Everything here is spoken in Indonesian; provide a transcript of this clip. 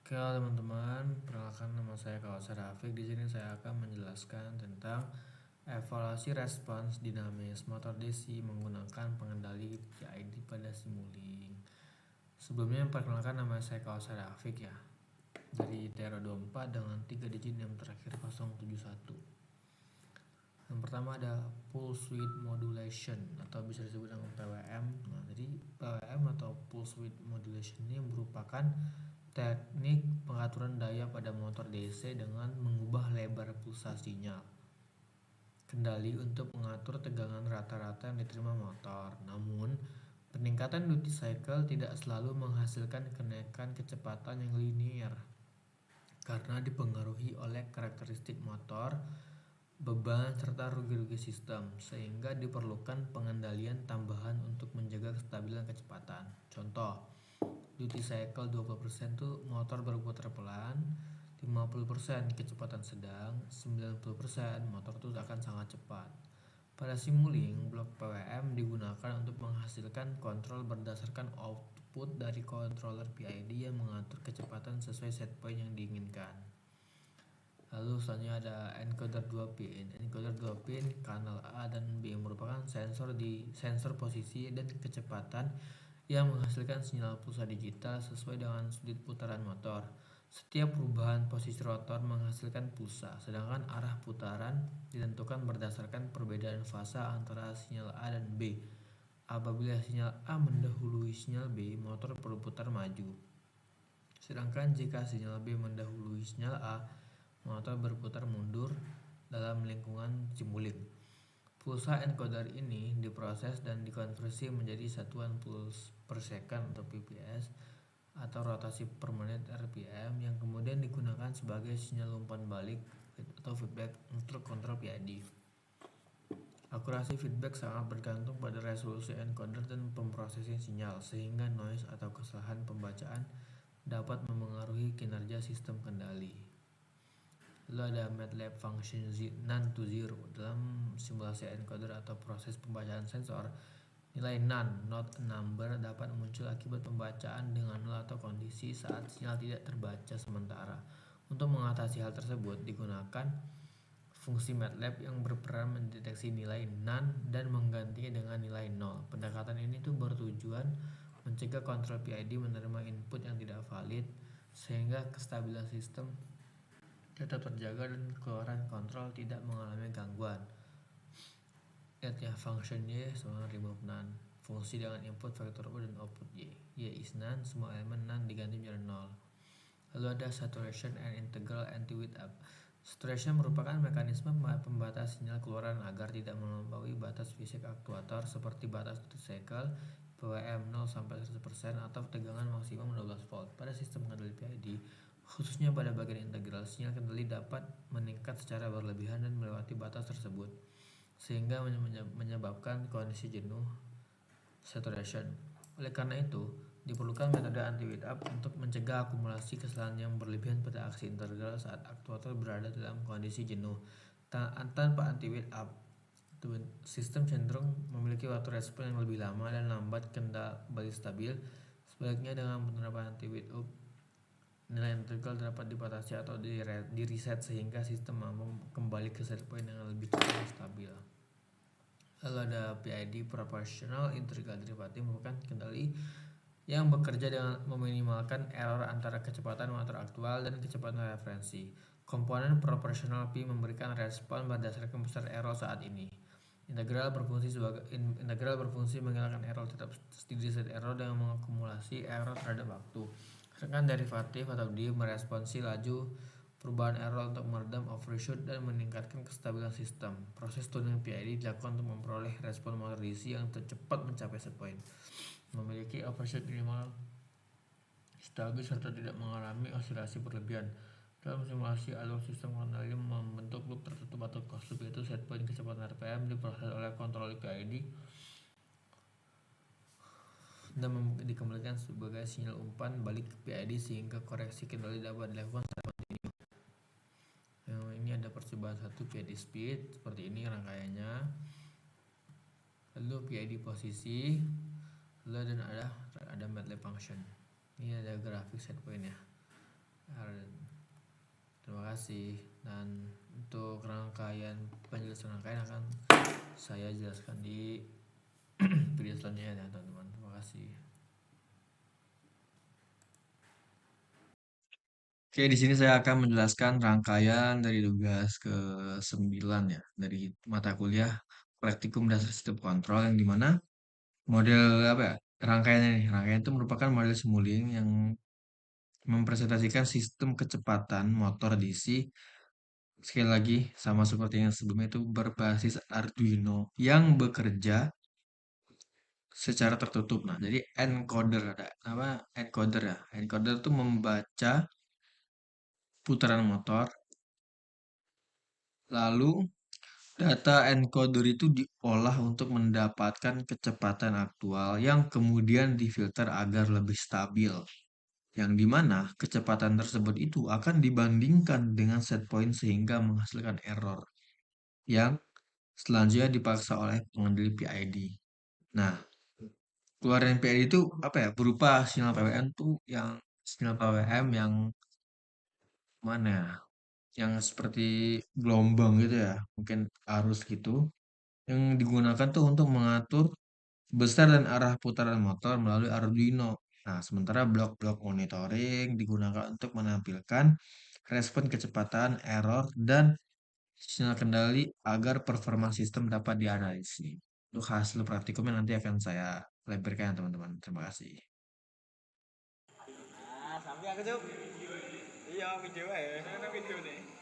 Oke teman-teman, perkenalkan nama saya Kausar Rafiq. Di sini saya akan menjelaskan tentang evaluasi respons dinamis motor DC menggunakan pengendali PID pada Simulink. Sebelumnya perkenalkan nama saya Kausar Rafiq ya, dari Tero 24 dengan 3 digit yang terakhir 071. Yang pertama ada pulse width modulation atau bisa disebut dengan PWM. Nah, jadi PWM atau pulse width modulation ini merupakan teknik pengaturan daya pada motor DC dengan mengubah lebar pulsa sinyal kendali untuk mengatur tegangan rata-rata yang diterima motor. Namun, peningkatan duty cycle tidak selalu menghasilkan kenaikan kecepatan yang linear karena dipengaruhi oleh karakteristik motor, beban, serta rugi-rugi sistem, sehingga diperlukan pengendalian tambahan untuk menjaga kestabilan kecepatan. Contoh, duty cycle 20% tuh motor berputar pelan, 50% kecepatan sedang, 90% motor tuh akan sangat cepat. Pada Simulink, blok PWM digunakan untuk menghasilkan kontrol berdasarkan output dari controller PID yang mengatur kecepatan sesuai setpoint yang diinginkan. Lalu selanjutnya ada encoder 2 pin. Encoder 2 pin kanal A dan B merupakan sensor posisi dan kecepatan yang menghasilkan sinyal pulsa digital sesuai dengan sudut putaran motor. Setiap perubahan posisi rotor menghasilkan pulsa, sedangkan arah putaran ditentukan berdasarkan perbedaan fase antara sinyal A dan B. Apabila sinyal A mendahului sinyal B, motor berputar maju. Sedangkan jika sinyal B mendahului sinyal A, motor berputar mundur dalam lingkungan Simulink. Pulsa encoder ini diproses dan dikonversi menjadi satuan puls per second atau PPS atau rotasi per menit RPM yang kemudian digunakan sebagai sinyal umpan balik atau feedback untuk kontrol PID. Akurasi feedback sangat bergantung pada resolusi encoder dan pemrosesan sinyal, sehingga noise atau kesalahan pembacaan dapat memengaruhi kinerja sistem kendali. Lalu ada MATLAB function none to zero. Dalam simulasi encoder atau proses pembacaan sensor, nilai none, not a number, dapat muncul akibat pembacaan dengan nol atau kondisi saat sinyal tidak terbaca sementara. Untuk mengatasi hal tersebut, digunakan fungsi MATLAB yang berperan mendeteksi nilai none dan menggantinya dengan nilai nol. Pendekatan ini tuh bertujuan mencegah kontrol PID menerima input yang tidak valid, sehingga kestabilan sistem tetap terjaga dan keluaran kontrol tidak mengalami gangguan. Lihat ya, function Y sama remove none. Fungsi dengan input vektor U dan output Y. Y is none, semua elemen none diganti menjadi 0. Lalu ada saturation and integral anti-width up. Saturation merupakan mekanisme pembatas sinyal keluaran agar tidak melampaui batas fisik aktuator seperti batas duty cycle, PWM 0-100% atau tegangan maksimum 12 volt. Pada sistem kendali PID, khususnya pada bagian integral, sinyal kendali dapat meningkat secara berlebihan dan melewati batas tersebut, sehingga menyebabkan kondisi jenuh saturation. Oleh karena itu, diperlukan metode anti-width up untuk mencegah akumulasi kesalahan yang berlebihan pada aksi integral saat aktuator berada dalam kondisi jenuh. Tanpa anti-width up, sistem cenderung memiliki waktu respon yang lebih lama dan lambat kembali stabil. Sebaliknya, dengan penerapan anti-width up, nilai integral dapat dibatasi atau di-reset sehingga sistem mampu kembali ke setpoint yang lebih cepat dan stabil. Lalu ada PID proportional integral derivatif merupakan kendali yang bekerja dengan meminimalkan error antara kecepatan motor aktual dan kecepatan referensi. Komponen proportional P memberikan respon berdasarkan besar error saat ini. Integral berfungsi menghilangkan error tetap steady state error dengan mengakumulasi error terhadap waktu. Sedangkan derivatif atau D meresponsi laju perubahan error untuk meredam overshoot dan meningkatkan kestabilan sistem. Proses tuning PID dilakukan untuk memperoleh respon motor DC yang cepat mencapai setpoint, memiliki overshoot minimal stabil serta tidak mengalami osilasi berlebihan. Dalam simulasi alur sistem kendali membentuk loop tertutup atau closed loop, yaitu setpoint kecepatan RPM diproses oleh kontrol PID dan dikembalikan sebagai sinyal umpan balik ke PID sehingga koreksi kendali dapat dilakukan secara kontinu. Ini ada percobaan 1 PID speed, seperti ini rangkaiannya. Lalu PID posisi, lalu dan ada MATLAB function. Ini ada grafik setpoint ya. Terima kasih. Dan untuk rangkaian penjelasan rangkaian akan saya jelaskan di video selanjutnya ya teman-teman. Terima kasih. Oke, di sini saya akan menjelaskan rangkaian dari tugas ke-9 ya, dari mata kuliah Praktikum Dasar Sistem Kontrol yang dimana model apa ya? Rangkaiannya nih, rangkaian itu merupakan model simulink yang mempresentasikan sistem kecepatan motor DC. Sekali lagi, sama seperti yang sebelumnya itu berbasis Arduino yang bekerja secara tertutup. Nah, jadi encoder ada apa? Encoder ya. Encoder itu membaca putaran motor, lalu data encoder itu diolah untuk mendapatkan kecepatan aktual yang kemudian difilter agar lebih stabil. Yang dimana kecepatan tersebut itu akan dibandingkan dengan set point sehingga menghasilkan error yang selanjutnya dipaksa oleh pengendali PID. Nah, keluaran PID itu apa ya? Berupa sinyal PWM tuh yang sinyal PWM yang mana ya? Yang seperti gelombang gitu ya, mungkin arus gitu, yang digunakan tuh untuk mengatur besar dan arah putaran motor melalui Arduino. Nah, sementara blok-blok monitoring digunakan untuk menampilkan respon kecepatan, error, dan sinyal kendali agar performa sistem dapat dianalisis. Untuk hasil praktikumnya nanti akan saya lampirkan teman-teman. Terima kasih. Sampai aku cuk. Iya video ya, video nih.